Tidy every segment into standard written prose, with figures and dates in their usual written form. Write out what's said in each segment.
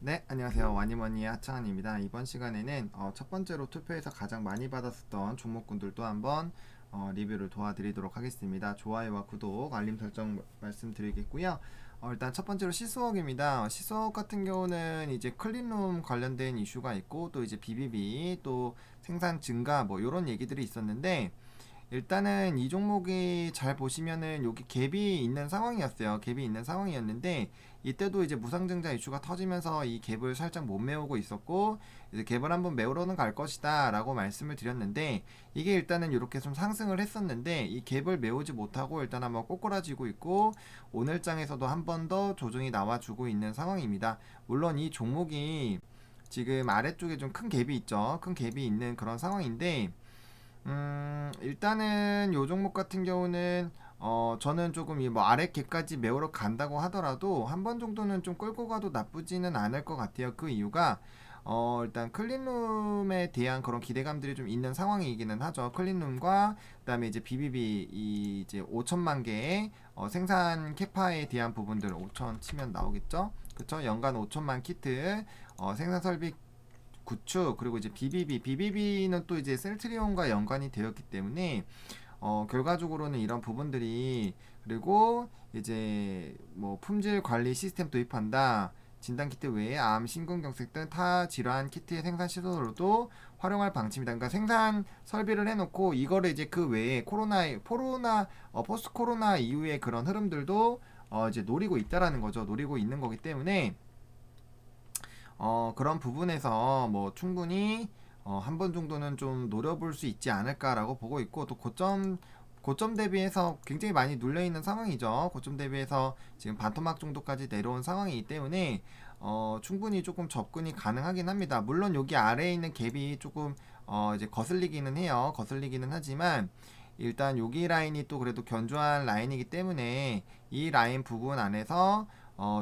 네, 안녕하세요. 와니머니의 하창한입니다. 이번 시간에는 첫 번째로 투표에서 가장 많이 받았었던 종목군들도 한번 리뷰를 도와드리도록 하겠습니다. 좋아요와 구독, 알림 설정 말씀드리겠고요. 일단 첫 번째로 시스웍입니다. 시스웍 같은 경우는 이제 클린룸 관련된 이슈가 있고 또 이제 BBB 또 생산 증가 뭐 이런 얘기들이 있었는데 일단은 이 종목이 잘 보시면은 여기 갭이 있는 상황이었어요. 갭이 있는 상황이었는데 이때도 이제 무상증자 이슈가 터지면서 이 갭을 살짝 못 메우고 있었고 이제 갭을 한번 메우러는 갈 것이다 라고 말씀을 드렸는데 이게 일단은 이렇게 좀 상승을 했었는데 이 갭을 메우지 못하고 일단 한번 꼬꾸라지고 있고 오늘 장에서도 한 번 더 조정이 나와주고 있는 상황입니다. 물론 이 종목이 지금 아래쪽에 좀 큰 갭이 있죠. 큰 갭이 있는 그런 상황인데 일단은 요 종목 같은 경우는 저는 조금 이 뭐 아래 갭까지 메우러 간다고 하더라도 한 번 정도는 좀 끌고 가도 나쁘지는 않을 것 같아요. 그 이유가 일단 클린룸에 대한 그런 기대감들이 좀 있는 상황이기는 하죠. 클린룸과 그다음에 이제 BBB 이 이제 5천만 개의 생산 캐파에 대한 부분들 5천 치면 나오겠죠? 그쵸? 연간 5천만 키트 생산 설비 구축 그리고 이제 BBB는 또 이제 셀트리온과 연관이 되었기 때문에 결과적으로는 이런 부분들이 그리고 이제 뭐 품질 관리 시스템 도입한다. 진단 키트 외에 암, 심근경색 등 타 질환 키트의 생산 시설로도 활용할 방침이다. 그러니까 생산 설비를 해놓고 이거를 이제 그 외에 포스트 코로나 이후의 그런 흐름들도 이제 노리고 있다라는 거죠. 노리고 있는 거기 때문에 그런 부분에서 뭐 충분히 한 번 정도는 좀 노려볼 수 있지 않을까라고 보고 있고 또 고점 대비해서 굉장히 많이 눌려 있는 상황이죠. 고점 대비해서 지금 반토막 정도까지 내려온 상황이기 때문에 충분히 조금 접근이 가능하긴 합니다. 물론 여기 아래에 있는 갭이 조금 이제 거슬리기는 해요. 거슬리기는 하지만 일단 여기 라인이 또 그래도 견조한 라인이기 때문에 이 라인 부분 안에서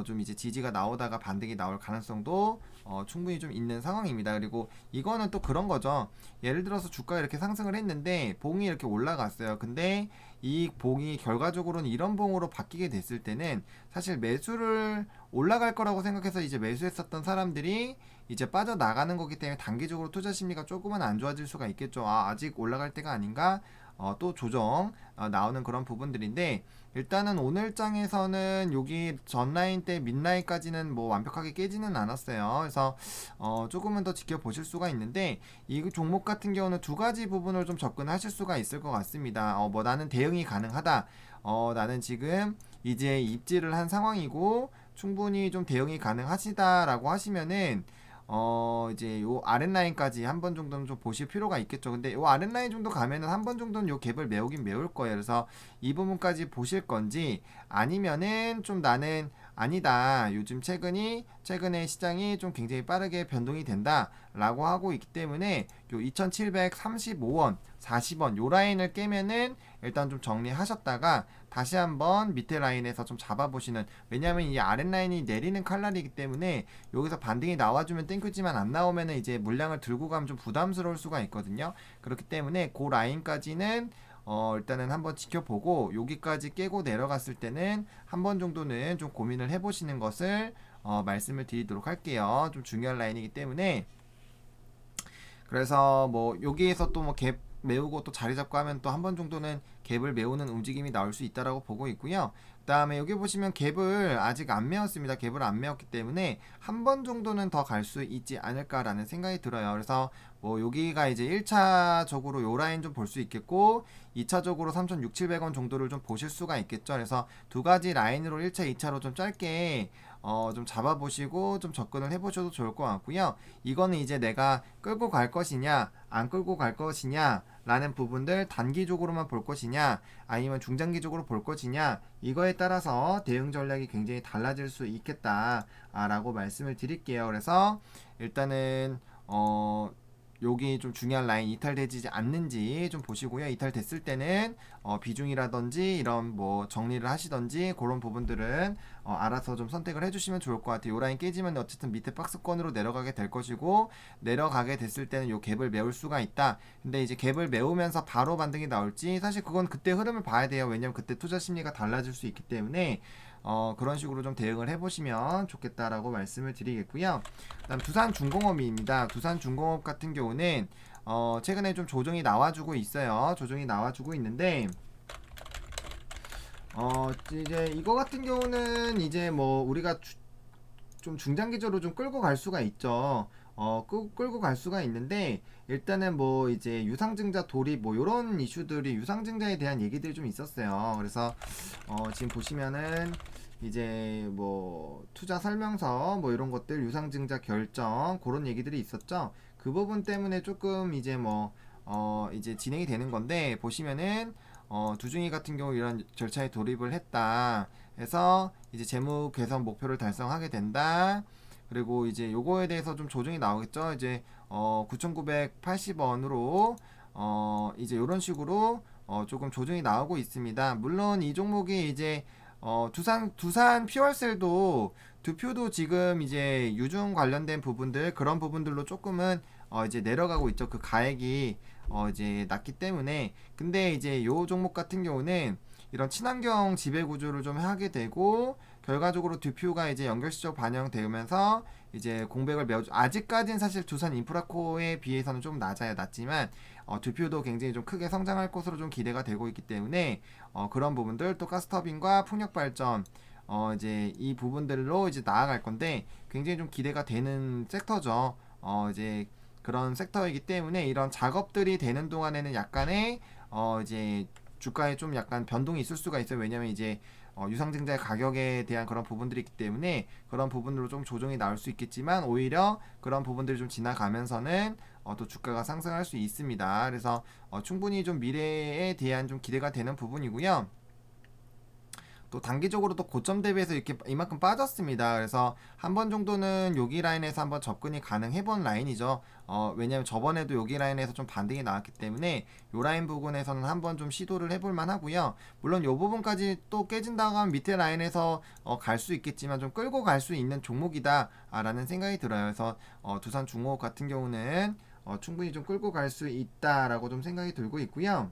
좀 이제 지지가 나오다가 반등이 나올 가능성도 충분히 좀 있는 상황입니다. 그리고 이거는 또 그런 거죠. 예를 들어서 주가가 이렇게 상승을 했는데 봉이 이렇게 올라갔어요. 근데 이 봉이 결과적으로는 이런 봉으로 바뀌게 됐을 때는 사실 매수를 올라갈 거라고 생각해서 이제 매수했었던 사람들이 이제 빠져나가는 거기 때문에 단기적으로 투자 심리가 조금은 안 좋아질 수가 있겠죠. 아직 올라갈 때가 아닌가? 또 조정 나오는 그런 부분들인데 일단은 오늘 장에서는 여기 전라인 때 밑라인까지는 뭐 완벽하게 깨지는 않았어요. 그래서 조금은 더 지켜보실 수가 있는데 이 종목 같은 경우는 두 가지 부분을 좀 접근하실 수가 있을 것 같습니다. 뭐 나는 대응이 가능하다. 나는 지금 이제 입지를 한 상황이고 충분히 좀 대응이 가능하시다라고 하시면은 이제 요 아랫라인까지 한 번 정도는 좀 보실 필요가 있겠죠. 근데 요 아랫라인 정도 가면은 한 번 정도는 요 갭을 메우긴 메울 거예요. 그래서 이 부분까지 보실 건지 아니면은 좀 나는 아니다. 요즘 최근에 시장이 좀 굉장히 빠르게 변동이 된다라고 하고 있기 때문에 요 2735원, 40원 요 라인을 깨면은 일단 좀 정리하셨다가 다시 한번 밑에 라인에서 좀 잡아보시는 왜냐하면 이 아랫 라인이 내리는 칼날이기 때문에 여기서 반등이 나와주면 땡큐지만 안 나오면은 이제 물량을 들고 가면 좀 부담스러울 수가 있거든요. 그렇기 때문에 그 라인까지는 일단은 한번 지켜보고 여기까지 깨고 내려갔을 때는 한 번 정도는 좀 고민을 해보시는 것을 말씀을 드리도록 할게요. 좀 중요한 라인이기 때문에 그래서 뭐 여기에서 또 뭐 갭 메우고 또 자리 잡고 하면 또 한 번 정도는 갭을 메우는 움직임이 나올 수 있다라고 보고 있고요. 그 다음에 여기 보시면 갭을 아직 안 메웠습니다. 갭을 안 메웠기 때문에 한 번 정도는 더 갈 수 있지 않을까라는 생각이 들어요. 그래서 뭐 여기가 이제 1차적으로 요 라인 좀 볼 수 있겠고 2차적으로 3,600-700원 정도를 좀 보실 수가 있겠죠. 그래서 두 가지 라인으로 1차, 2차로 좀 짧게 좀 잡아보시고 좀 접근을 해보셔도 좋을 것 같고요. 이거는 이제 내가 끌고 갈 것이냐 안 끌고 갈 것이냐 라는 부분들 단기적으로만 볼 것이냐 아니면 중장기적으로 볼 것이냐 이거에 따라서 대응 전략이 굉장히 달라질 수 있겠다 라고 말씀을 드릴게요. 그래서 일단은 여기 좀 중요한 라인 이탈되지 않는지 좀 보시고요. 이탈됐을 때는 비중이라든지 이런 뭐 정리를 하시든지 그런 부분들은 알아서 좀 선택을 해주시면 좋을 것 같아요. 요 라인 깨지면 어쨌든 밑에 박스권으로 내려가게 될 것이고 내려가게 됐을 때는 요 갭을 메울 수가 있다. 근데 이제 갭을 메우면서 바로 반등이 나올지 사실 그건 그때 흐름을 봐야 돼요. 왜냐면 그때 투자 심리가 달라질 수 있기 때문에 그런 식으로 좀 대응을 해보시면 좋겠다라고 말씀을 드리겠고요. 그다음 두산중공업입니다. 두산중공업 같은 경우는 최근에 좀 조정이 나와주고 있어요. 조정이 나와주고 있는데 이제 이거 같은 경우는 이제 뭐 우리가 좀 중장기적으로 좀 끌고 갈 수가 있죠. 끌고 갈 수가 있는데 일단은 뭐 이제 유상증자 돌입 뭐 이런 이슈들이 유상증자에 대한 얘기들이 좀 있었어요. 그래서 지금 보시면은 이제 뭐 투자 설명서 뭐 이런 것들 유상증자 결정 그런 얘기들이 있었죠. 그 부분 때문에 조금 이제 뭐 이제 진행이 되는 건데 보시면은 두중이 같은 경우 이런 절차에 돌입을 했다 해서 이제 재무 개선 목표를 달성하게 된다. 그리고 이제 요거에 대해서 좀 조정이 나오겠죠. 이제 9,980원으로 이제 요런 식으로 조금 조정이 나오고 있습니다. 물론 이 종목이 이제 두산 퓨얼셀도 두표도 지금 이제 유중 관련된 부분들 그런 부분들로 조금은 이제 내려가고 있죠. 그 가액이 이제 낮기 때문에. 근데 이제 요 종목 같은 경우는 이런 친환경 지배 구조를 좀 하게 되고 결과적으로 듀표가 이제 연결시적 반영되면서 이제 공백을 메워 아직까지는 사실 두산 인프라코어에 비해서는 좀 낮아요. 낮지만 듀표도 굉장히 좀 크게 성장할 것으로 좀 기대가 되고 있기 때문에 그런 부분들 또 가스터빈과 풍력 발전 이제 이 부분들로 이제 나아갈 건데 굉장히 좀 기대가 되는 섹터죠. 이제 그런 섹터이기 때문에 이런 작업들이 되는 동안에는 약간의 이제 주가에 좀 약간 변동이 있을 수가 있어요. 왜냐면 이제 유상증자 가격에 대한 그런 부분들이 있기 때문에 그런 부분으로 좀 조정이 나올 수 있겠지만 오히려 그런 부분들이 좀 지나가면서는 또 주가가 상승할 수 있습니다. 그래서 충분히 좀 미래에 대한 좀 기대가 되는 부분이고요. 또 단기적으로도 고점 대비해서 이렇게 이만큼 빠졌습니다. 그래서 한 번 정도는 여기 라인에서 한번 접근이 가능해본 라인이죠. 왜냐면 저번에도 여기 라인에서 좀 반등이 나왔기 때문에 요 라인 부분에서는 한번 좀 시도를 해볼 만하고요. 물론 요 부분까지 또 깨진다고 하면 밑에 라인에서 갈 수 있겠지만 좀 끌고 갈 수 있는 종목이다 라는 생각이 들어요. 그래서 두산 중공업 같은 경우는 충분히 좀 끌고 갈 수 있다라고 좀 생각이 들고 있고요.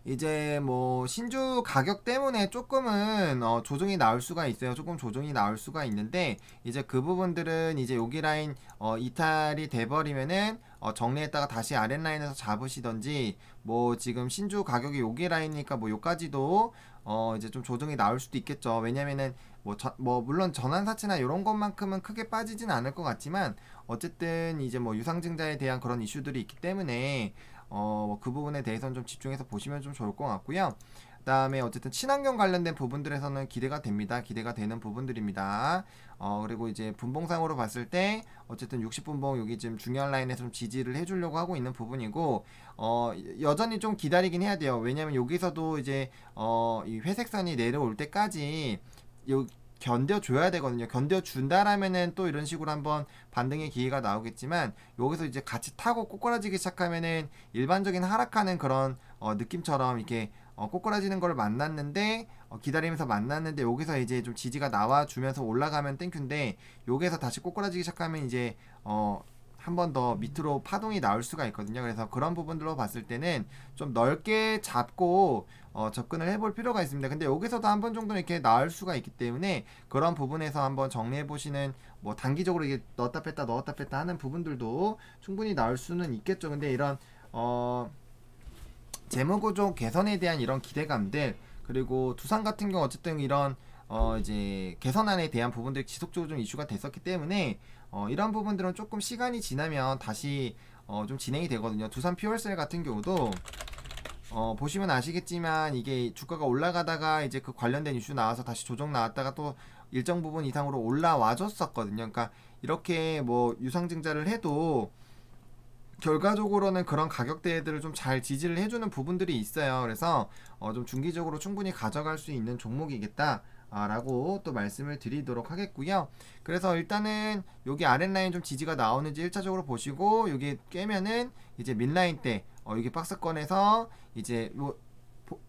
이제 뭐 신주 가격 때문에 조금은 조정이 나올 수가 있어요. 조금 조정이 나올 수가 있는데 이제 그 부분들은 이제 여기 라인 이탈이 돼버리면은 정리했다가 다시 아랫 라인에서 잡으시던지 뭐 지금 신주 가격이 여기 라인이니까 뭐 요까지도 이제 좀 조정이 나올 수도 있겠죠. 왜냐면은 뭐 물론 전환사채나 이런 것만큼은 크게 빠지진 않을 것 같지만 어쨌든 이제 뭐 유상증자에 대한 그런 이슈들이 있기 때문에 그 부분에 대해서는 좀 집중해서 보시면 좀 좋을 것 같고요. 그다음에 어쨌든 친환경 관련된 부분들에서는 기대가 됩니다. 기대가 되는 부분들입니다. 그리고 이제 분봉상으로 봤을 때 어쨌든 60분봉 여기 지금 중요한 라인에서 좀 지지를 해주려고 하고 있는 부분이고 여전히 좀 기다리긴 해야 돼요. 왜냐면 여기서도 이제 이 회색선이 내려올 때까지 요 견뎌줘야 되거든요. 견뎌준다라면은 또 이런 식으로 한번 반등의 기회가 나오겠지만 여기서 이제 같이 타고 꼬꾸라지기 시작하면은 일반적인 하락하는 그런 느낌처럼 이렇게 꼬꾸라지는 걸 만났는데 기다리면서 만났는데 여기서 이제 좀 지지가 나와주면서 올라가면 땡큐인데 여기서 다시 꼬꾸라지기 시작하면 이제 한 번 더 밑으로 파동이 나올 수가 있거든요. 그래서 그런 부분들로 봤을 때는 좀 넓게 잡고 접근을 해볼 필요가 있습니다. 근데 여기서도 한 번 정도는 이렇게 나올 수가 있기 때문에 그런 부분에서 한번 정리해 보시는 뭐 단기적으로 이게 넣었다 뺐다 하는 부분들도 충분히 나올 수는 있겠죠. 근데 이런 재무구조 개선에 대한 이런 기대감들 그리고 두산 같은 경우 어쨌든 이런 이제 개선안에 대한 부분들이 지속적으로 좀 이슈가 됐었기 때문에 이런 부분들은 조금 시간이 지나면 다시 좀 진행이 되거든요. 두산 퓨얼셀 같은 경우도 보시면 아시겠지만 이게 주가가 올라가다가 이제 그 관련된 이슈 나와서 다시 조정 나왔다가 또 일정 부분 이상으로 올라와 줬었거든요. 그러니까 이렇게 뭐 유상증자를 해도 결과적으로는 그런 가격대들을 좀 잘 지지를 해주는 부분들이 있어요. 그래서 좀 중기적으로 충분히 가져갈 수 있는 종목이겠다. 라고 또 말씀을 드리도록 하겠고요. 그래서 일단은 여기 아랫라인 좀 지지가 나오는지 1차적으로 보시고 여기 깨면은 이제 mid라인 때 여기 박스권에서 이제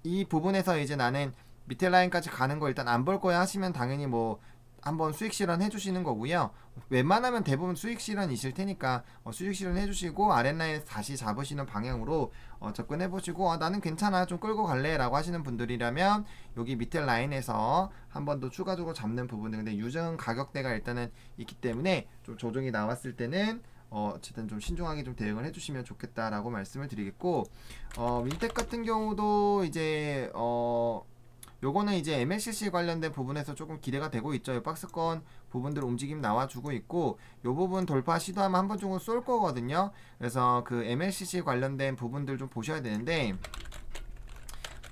이 부분에서 이제 나는 밑에 라인까지 가는 거 일단 안 볼 거야 하시면 당연히 뭐 한번 수익 실현 해주시는 거고요. 웬만하면 대부분 수익 실현이실 테니까 수익 실현 해주시고 아랫라인 다시 잡으시는 방향으로 접근해 보시고 나는 괜찮아 좀 끌고 갈래 라고 하시는 분들이라면 여기 밑에 라인에서 한 번 더 추가적으로 잡는 부분들, 근데 유증 가격대가 일단은 있기 때문에 좀 조정이 나왔을 때는 어쨌든 좀 신중하게 좀 대응을 해주시면 좋겠다라고 말씀을 드리겠고, 윈텍 같은 경우도 이제 요거는 이제 MLCC 관련된 부분에서 조금 기대가 되고 있죠. 이 박스권 부분들 움직임 나와주고 있고, 요 부분 돌파 시도하면 한 번 정도 쏠 거거든요. 그래서 그 MLCC 관련된 부분들 좀 보셔야 되는데,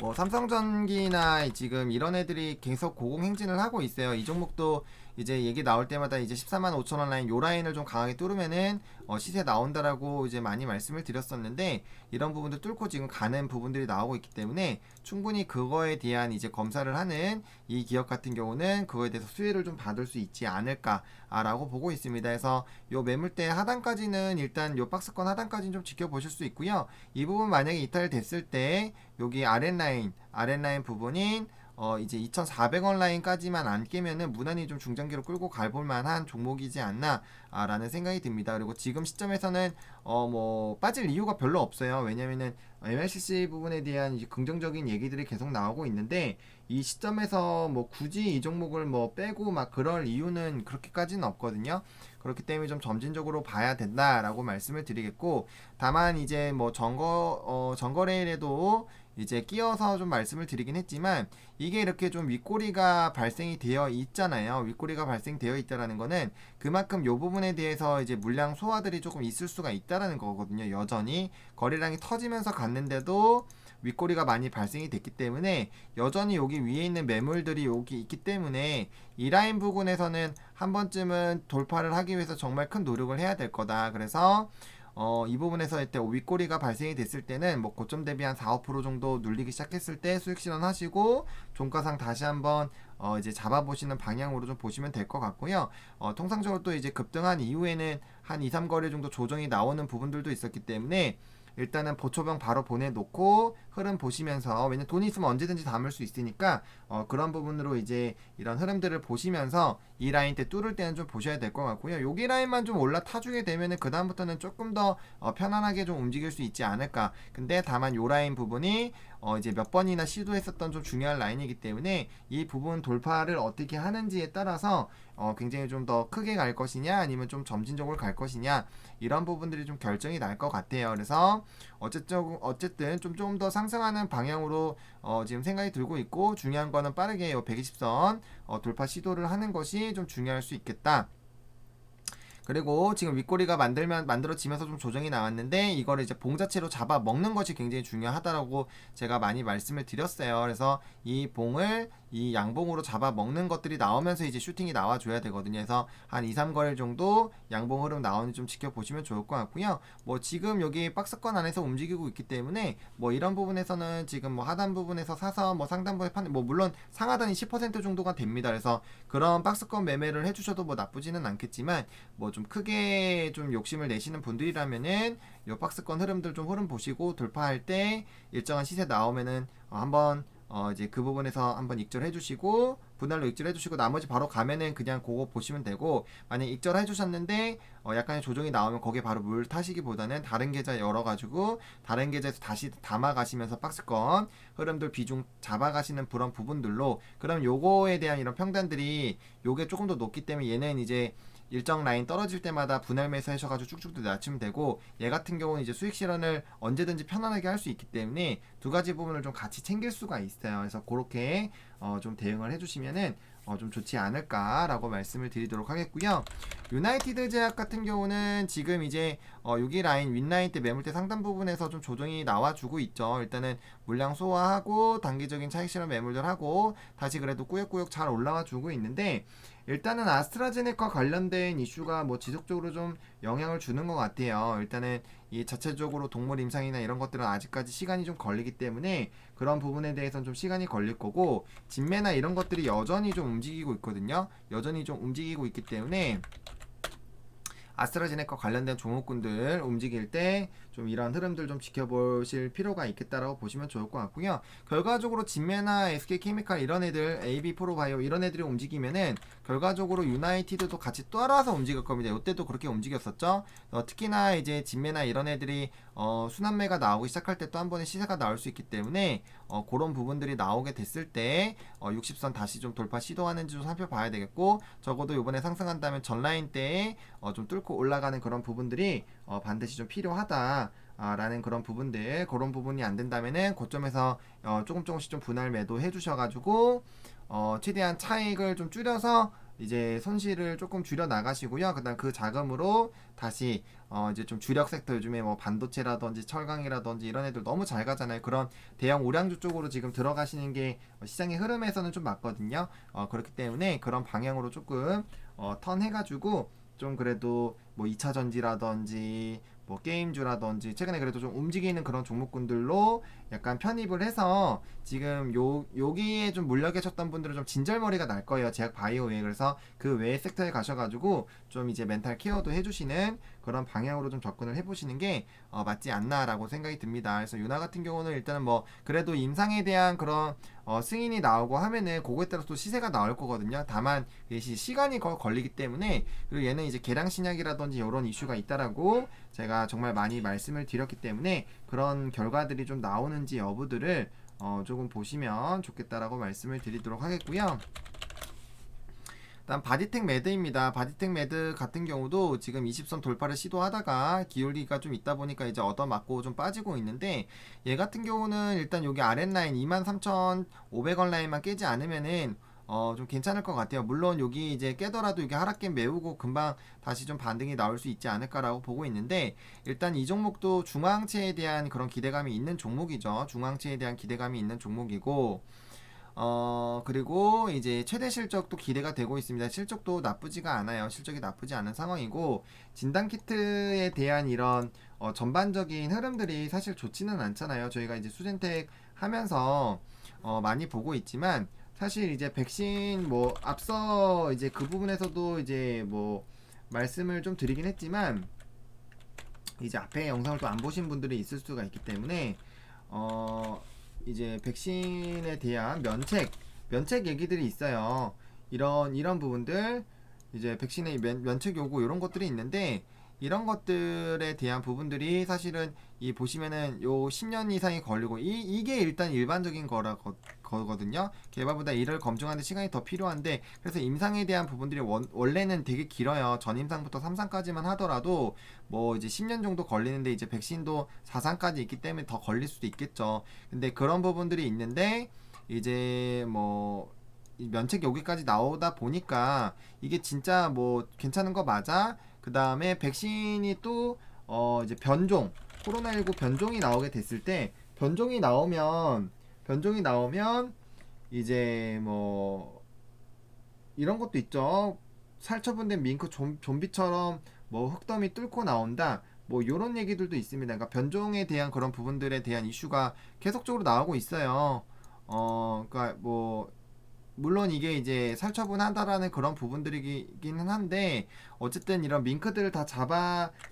뭐 삼성전기나 지금 이런 애들이 계속 고공행진을 하고 있어요. 이 종목도 이제 얘기 나올 때마다 이제 14만 5천원 라인, 요 라인을 좀 강하게 뚫으면은 시세 나온다라고 이제 많이 말씀을 드렸었는데, 이런 부분들 뚫고 지금 가는 부분들이 나오고 있기 때문에 충분히 그거에 대한 이제 검사를 하는 이 기업 같은 경우는 그거에 대해서 수혜를 좀 받을 수 있지 않을까라고 보고 있습니다. 그래서 요 매물대 하단까지는 일단 요 박스권 하단까지는 좀 지켜보실 수 있고요. 이 부분 만약에 이탈됐을 때 여기 아랫라인 부분인 이제 2,400원 라인까지만 안 깨면은 무난히 좀 중장기로 끌고 가볼 만한 종목이지 않나 라는 생각이 듭니다. 그리고 지금 시점에서는 뭐 빠질 이유가 별로 없어요. 왜냐면은 MLCC 부분에 대한 이제 긍정적인 얘기들이 계속 나오고 있는데, 이 시점에서 뭐 굳이 이 종목을 뭐 빼고 막 그럴 이유는 그렇게까지는 없거든요. 그렇기 때문에 좀 점진적으로 봐야 된다라고 말씀을 드리겠고, 다만 이제 뭐 정거래일에도 이제 끼어서 좀 말씀을 드리긴 했지만, 이게 이렇게 좀 윗꼬리가 발생이 되어 있잖아요. 윗꼬리가 발생되어 있다라는 거는 그만큼 요 부분에 대해서 이제 물량 소화들이 조금 있을 수가 있다라는 거거든요. 여전히 거래량이 터지면서 갔는데도 윗꼬리가 많이 발생이 됐기 때문에 여전히 여기 위에 있는 매물들이 여기 있기 때문에 이 라인 부분에서는 한 번쯤은 돌파를 하기 위해서 정말 큰 노력을 해야 될 거다. 그래서 이 부분에서 이때 윗꼬리가 발생이 됐을 때는 뭐 고점 대비 한 4, 5% 정도 눌리기 시작했을 때 수익 실현하시고 종가상 다시 한번 이제 잡아보시는 방향으로 좀 보시면 될 것 같고요. 통상적으로 또 이제 급등한 이후에는 한 2, 3거래 정도 조정이 나오는 부분들도 있었기 때문에 일단은 보초병 바로 보내놓고 흐름 보시면서, 왜냐면 돈이 있으면 언제든지 담을 수 있으니까 그런 부분으로 이제 이런 흐름들을 보시면서 이 라인 때 뚫을 때는 좀 보셔야 될 것 같고요. 여기 라인만 좀 올라타주게 되면은 그 다음부터는 조금 더 편안하게 좀 움직일 수 있지 않을까. 근데 다만 요 라인 부분이 이제 몇 번이나 시도했었던 좀 중요한 라인이기 때문에 이 부분 돌파를 어떻게 하는지에 따라서 굉장히 좀 더 크게 갈 것이냐 아니면 좀 점진적으로 갈 것이냐, 이런 부분들이 좀 결정이 날 것 같아요. 그래서 어쨌든 좀 더 상승하는 방향으로 지금 생각이 들고 있고, 중요한 거는 빠르게 120선 돌파 시도를 하는 것이 좀 중요할 수 있겠다. 그리고 지금 윗꼬리가 만들어지면서 좀 조정이 나왔는데, 이거를 이제 봉 자체로 잡아 먹는 것이 굉장히 중요하다라고 제가 많이 말씀을 드렸어요. 그래서 이 봉을 이 양봉으로 잡아 먹는 것들이 나오면서 이제 슈팅이 나와줘야 되거든요. 그래서 한 2, 3거래 정도 양봉 흐름 나오는지 좀 지켜보시면 좋을 것 같고요. 뭐 지금 여기 박스권 안에서 움직이고 있기 때문에 뭐 이런 부분에서는 지금 뭐 하단 부분에서 사서 뭐 상단부에 파는, 뭐 물론 상하단이 10% 정도가 됩니다. 그래서 그런 박스권 매매를 해주셔도 뭐 나쁘지는 않겠지만, 뭐 좀 크게 좀 욕심을 내시는 분들이라면은 요 박스권 흐름들 좀 흐름 보시고 돌파할 때 일정한 시세 나오면은 한번 이제 그 부분에서 한번 익절해 주시고, 분할로 익절해 주시고, 나머지 바로 가면은 그냥 그거 보시면 되고, 만약 익절해 주셨는데 약간의 조정이 나오면 거기에 바로 물 타시기보다는 다른 계좌 열어가지고 다른 계좌에서 다시 담아가시면서 박스권 흐름들 비중 잡아가시는 그런 부분들로, 그럼 요거에 대한 이런 평단들이 요게 조금 더 높기 때문에 얘는 이제 일정 라인 떨어질 때마다 분할 매수하셔가지고 쭉쭉 낮추면 되고, 얘 같은 경우는 이제 수익 실현을 언제든지 편안하게 할 수 있기 때문에 두 가지 부분을 좀 같이 챙길 수가 있어요. 그래서 그렇게 좀 대응을 해주시면은 좀 좋지 않을까라고 말씀을 드리도록 하겠고요. 유나이티드 제약 같은 경우는 지금 이제 여기 라인 윗라인 때 매물대 상단 부분에서 좀 조정이 나와주고 있죠. 일단은 물량 소화하고 단기적인 차익 실현 매물들 하고 다시 그래도 꾸역꾸역 잘 올라와 주고 있는데, 일단은 아스트라제네카 관련된 이슈가 뭐 지속적으로 좀 영향을 주는 것 같아요. 일단은 이 자체적으로 동물 임상이나 이런 것들은 아직까지 시간이 좀 걸리기 때문에 그런 부분에 대해서는 좀 시간이 걸릴 거고, 진매나 이런 것들이 여전히 좀 움직이고 있거든요. 여전히 좀 움직이고 있기 때문에 아스트라제네카 관련된 종목군들 움직일 때 좀 이런 흐름들 좀 지켜보실 필요가 있겠다라고 보시면 좋을 것 같고요. 결과적으로 진메나, SK케미칼 이런 애들, AB 프로바이오 이런 애들이 움직이면은 결과적으로 유나이티드도 같이 따라서 움직일 겁니다. 이때도 그렇게 움직였었죠. 특히나 이제 진메나 이런 애들이 순환매가 나오기 시작할 때 또 한 번의 시세가 나올 수 있기 때문에 그런 부분들이 나오게 됐을 때 60선 다시 좀 돌파 시도하는지 좀 살펴봐야 되겠고, 적어도 이번에 상승한다면 전라인 때에 좀 뚫고 올라가는 그런 부분들이 반드시 좀 필요하다. 라는 그런 부분들, 그런 부분이 안 된다면은 고점에서 조금씩 좀 분할 매도 해주셔가지고 최대한 차익을 좀 줄여서 이제 손실을 조금 줄여 나가시고요. 그다음 그 자금으로 다시 이제 좀 주력 섹터, 요즘에 뭐 반도체라든지 철강이라든지 이런 애들 너무 잘 가잖아요. 그런 대형 우량주 쪽으로 지금 들어가시는 게 시장의 흐름에서는 좀 맞거든요. 그렇기 때문에 그런 방향으로 조금 턴 해가지고 좀 그래도 뭐 2차 전지라든지 뭐 게임주라든지 최근에 그래도 좀 움직이는 그런 종목군들로 약간 편입을 해서 지금 여기에 좀 물려 계셨던 분들은 좀 진절머리가 날 거예요. 제약 바이오에. 그래서 그 외의 섹터에 가셔가지고 좀 이제 멘탈 케어도 해주시는 그런 방향으로 좀 접근을 해보시는 게 맞지 않나라고 생각이 듭니다. 그래서 유나 같은 경우는 일단은 뭐 그래도 임상에 대한 그런 승인이 나오고 하면은 그거에 따라서 또 시세가 나올 거거든요. 다만 시간이 걸리기 때문에, 그리고 얘는 이제 개량 신약이라든지 이런 이슈가 있다라고 제가 정말 많이 말씀을 드렸기 때문에 그런 결과들이 좀 나오는지 여부들을 조금 보시면 좋겠다라고 말씀을 드리도록 하겠고요. 다음 바디텍 매드입니다. 바디텍 매드 같은 경우도 지금 20선 돌파를 시도하다가 기울기가 좀 있다 보니까 이제 얻어맞고 좀 빠지고 있는데, 얘 같은 경우는 일단 여기 아랫라인 23,500원 라인만 깨지 않으면은 좀 괜찮을 것 같아요. 물론 여기 이제 깨더라도 이게 하락기 메우고 금방 다시 좀 반등이 나올 수 있지 않을까라고 보고 있는데, 일단 이 종목도 중앙체에 대한 그런 기대감이 있는 종목이죠. 중앙체에 대한 기대감이 있는 종목이고, 그리고 이제 최대 실적도 기대가 되고 있습니다. 실적도 나쁘지가 않아요. 실적이 나쁘지 않은 상황이고, 진단키트에 대한 이런 전반적인 흐름들이 사실 좋지는 않잖아요. 저희가 이제 수젠텍 하면서 많이 보고 있지만, 사실 이제 백신 뭐 앞서 이제 그 부분에서도 이제 뭐 말씀을 좀 드리긴 했지만, 이제 앞에 영상을 또 안 보신 분들이 있을 수가 있기 때문에 이제 백신에 대한 면책 얘기들이 있어요. 이런 부분들, 이제 백신의 면책 요구 이런 것들이 있는데, 이런 것들에 대한 부분들이 사실은 이 보시면은 요 10년 이상이 걸리고 이게 일단 일반적인 거거든요. 개발보다 이를 검증하는 시간이 더 필요한데, 그래서 임상에 대한 부분들이 원래는 되게 길어요. 전임상부터 3상까지만 하더라도 뭐 이제 10년 정도 걸리는데, 이제 백신도 4상까지 있기 때문에 더 걸릴 수도 있겠죠. 근데 그런 부분들이 있는데, 이제 뭐 면책 여기까지 나오다 보니까 이게 진짜 뭐 괜찮은 거 맞아? 그 다음에 백신이 또 이제 코로나19 변종이 나오게 됐을 때, 변종이 나오면 이제 뭐 이런 것도 있죠. 살처분된 밍크 좀비처럼 뭐 흑점이 뚫고 나온다. 뭐 요런 얘기들도 있습니다. 그러니까 변종에 대한 그런 부분들에 대한 이슈가 계속적으로 나오고 있어요. 그러니까 뭐 물론 이게 이제 살처분한다라는 그런 부분들이기는 한데, 어쨌든 이런 밍크들을 다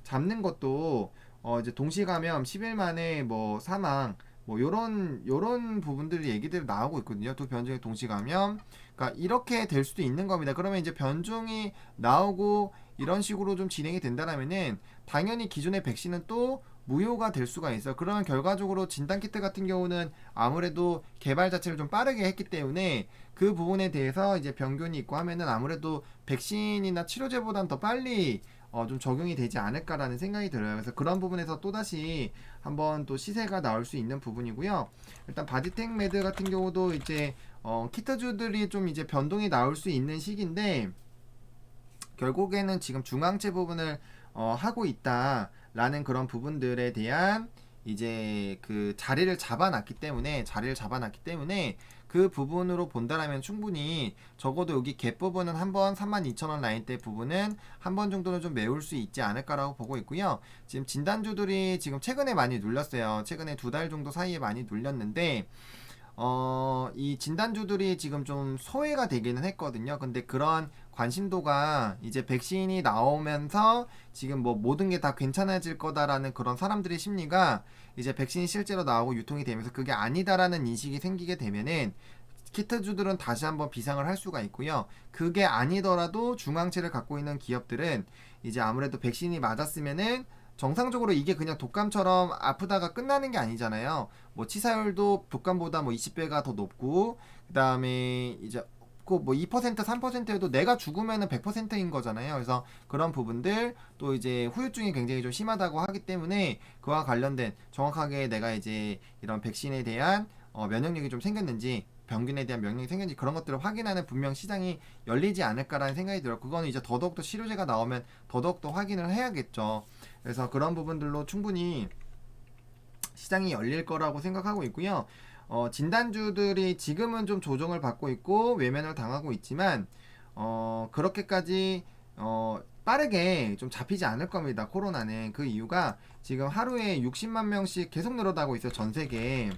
잡는 것도 이제 동시감염 10일 만에 뭐 사망 뭐 요런 부분들이 얘기들이 나오고 있거든요. 두 변종의 동시감염. 그러니까 이렇게 될 수도 있는 겁니다. 그러면 이제 변종이 나오고 이런 식으로 좀 진행이 된다라면은 당연히 기존의 백신은 또 무효가 될 수가 있어요. 그러면 결과적으로 진단키트 같은 경우는 아무래도 개발 자체를 좀 빠르게 했기 때문에 그 부분에 대해서 이제 변균이 있고 하면은 아무래도 백신이나 치료제보다는 더 빨리 좀 적용이 되지 않을까라는 생각이 들어요. 그래서 그런 부분에서 또다시 한번 또 시세가 나올 수 있는 부분이고요. 일단 바디텍 매드 같은 경우도 이제 키트주들이 좀 이제 변동이 나올 수 있는 시기인데, 결국에는 지금 중앙체 부분을 하고 있다라는 그런 부분들에 대한 이제 그 자리를 잡아놨기 때문에 그 부분으로 본다라면 충분히 적어도 여기 갭 부분은 한번 32,000원 라인대 부분은 한 번 정도는 좀 메울 수 있지 않을까라고 보고 있고요. 지금 진단주들이 지금 최근에 많이 눌렸어요. 최근에 2달 정도 사이에 많이 눌렸는데, 이 진단주들이 지금 좀 소외가 되기는 했거든요. 근데 그런 관심도가 이제 백신이 나오면서 지금 뭐 모든 게 다 괜찮아질 거다라는 그런 사람들의 심리가 이제 백신이 실제로 나오고 유통이 되면서 그게 아니다라는 인식이 생기게 되면은 키트주들은 다시 한번 비상을 할 수가 있고요. 그게 아니더라도 중앙체를 갖고 있는 기업들은 이제 아무래도 백신이 맞았으면은 정상적으로 이게 그냥 독감처럼 아프다가 끝나는 게 아니잖아요. 뭐 치사율도 독감보다 뭐 20배가 더 높고 그다음에 이제 그뭐 2% 3%여도 내가 죽으면은 100%인 거잖아요. 그래서 그런 부분들 또 이제 후유증이 굉장히 좀 심하다고 하기 때문에 그와 관련된 정확하게 내가 이제 이런 백신에 대한 면역력이 좀 생겼는지 병균에 대한 면역력이 생겼는지 그런 것들을 확인하는 분명 시장이 열리지 않을까라는 생각이 들어요. 그거는 이제 더더욱더 치료제가 나오면 더더욱더 확인을 해야겠죠. 그래서 그런 부분들로 충분히 시장이 열릴 거라고 생각하고 있고요. 진단주들이 지금은 좀 조정을 받고 있고 외면을 당하고 있지만 그렇게까지 빠르게 좀 잡히지 않을 겁니다. 코로나는 그 이유가 지금 하루에 60만 명씩 계속 늘어나고 있어요. 전 세계.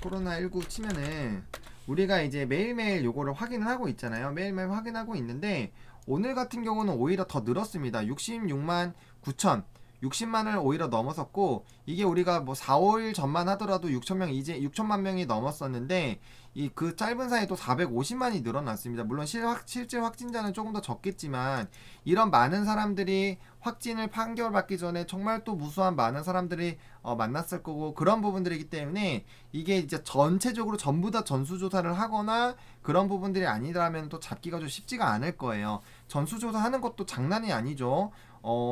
코로나19 치면은 우리가 이제 매일매일 요거를 확인을 하고 있잖아요. 매일매일 확인하고 있는데 오늘 같은 경우는 오히려 더 늘었습니다. 66만 9천 60만을 오히려 넘어섰고 이게 우리가 뭐 4, 5일 전만 하더라도 6천 명 이제 6천만 명이 넘었었는데 이 그 짧은 사이에 또 450만이 늘어났습니다. 물론 실제 확진자는 조금 더 적겠지만 이런 많은 사람들이 확진을 판결받기 전에 정말 또 무수한 많은 사람들이 만났을 거고 그런 부분들이기 때문에 이게 이제 전체적으로 전부 다 전수조사를 하거나 그런 부분들이 아니라면 또 잡기가 좀 쉽지가 않을 거예요. 전수조사 하는 것도 장난이 아니죠.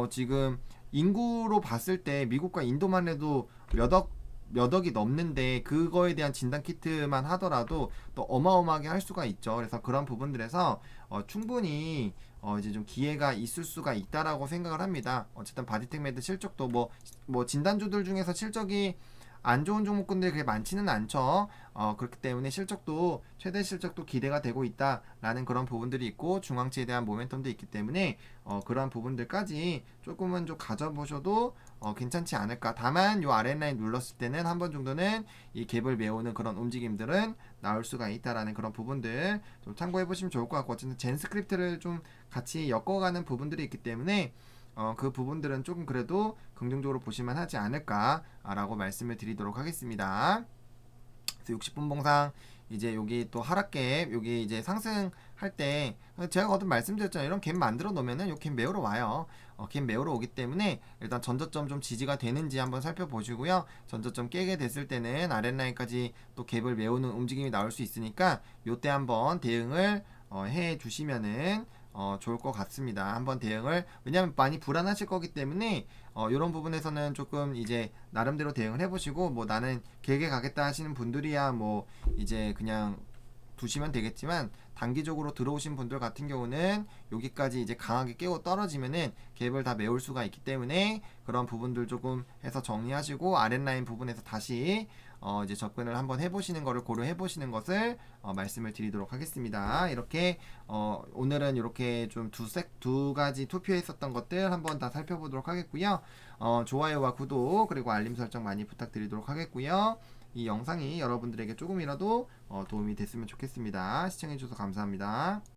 지금 인구로 봤을 때 미국과 인도만 해도 몇 억이 넘는데 그거에 대한 진단 키트만 하더라도 또 어마어마하게 할 수가 있죠. 그래서 그런 부분들에서 충분히 이제 좀 기회가 있을 수가 있다라고 생각을 합니다. 어쨌든 바디텍메드 실적도 뭐 진단주들 중에서 실적이 안 좋은 종목군들이 그렇게 많지는 않죠. 그렇기 때문에 실적도 최대 실적도 기대가 되고 있다라는 그런 부분들이 있고 중앙치에 대한 모멘텀도 있기 때문에 그런 부분들까지 조금은 좀 가져보셔도 괜찮지 않을까. 다만 요 아랫라인 눌렀을 때는 한 번 정도는 이 갭을 메우는 그런 움직임들은 나올 수가 있다라는 그런 부분들 좀 참고해 보시면 좋을 것 같고 어쨌든 젠 스크립트를 좀 같이 엮어가는 부분들이 있기 때문에 그 부분들은 조금 그래도 긍정적으로 보시면 하지 않을까라고 말씀을 드리도록 하겠습니다. 그래서 60분 봉상 이제 여기 또 하락갭 여기 이제 상승할 때 제가 거듭 말씀드렸잖아요. 이런 갭 만들어 놓으면은 요 갭 메우러 와요. 갭 메우러 오기 때문에 일단 전저점 좀 지지가 되는지 한번 살펴보시고요. 전저점 깨게 됐을 때는 아랫라인까지 또 갭을 메우는 움직임이 나올 수 있으니까 요때 한번 대응을 해 주시면은 좋을 것 같습니다. 한번 대응을 왜냐하면 많이 불안하실 거기 때문에 이런 부분에서는 조금 이제 나름대로 대응을 해보시고 뭐 나는 길게 가겠다 하시는 분들이야 뭐 이제 그냥 두시면 되겠지만 단기적으로 들어오신 분들 같은 경우는 여기까지 이제 강하게 깨고 떨어지면은 갭을 다 메울 수가 있기 때문에 그런 부분들 조금 해서 정리하시고 아랫라인 부분에서 다시 이제 접근을 한번 해보시는 거를 고려해 보시는 것을 말씀을 드리도록 하겠습니다. 이렇게 오늘은 이렇게 좀 두 가지 투표했었던 것들 한번 다 살펴보도록 하겠고요. 좋아요와 구독 그리고 알림 설정 많이 부탁드리도록 하겠고요. 이 영상이 여러분들에게 조금이라도 도움이 됐으면 좋겠습니다. 시청해주셔서 감사합니다.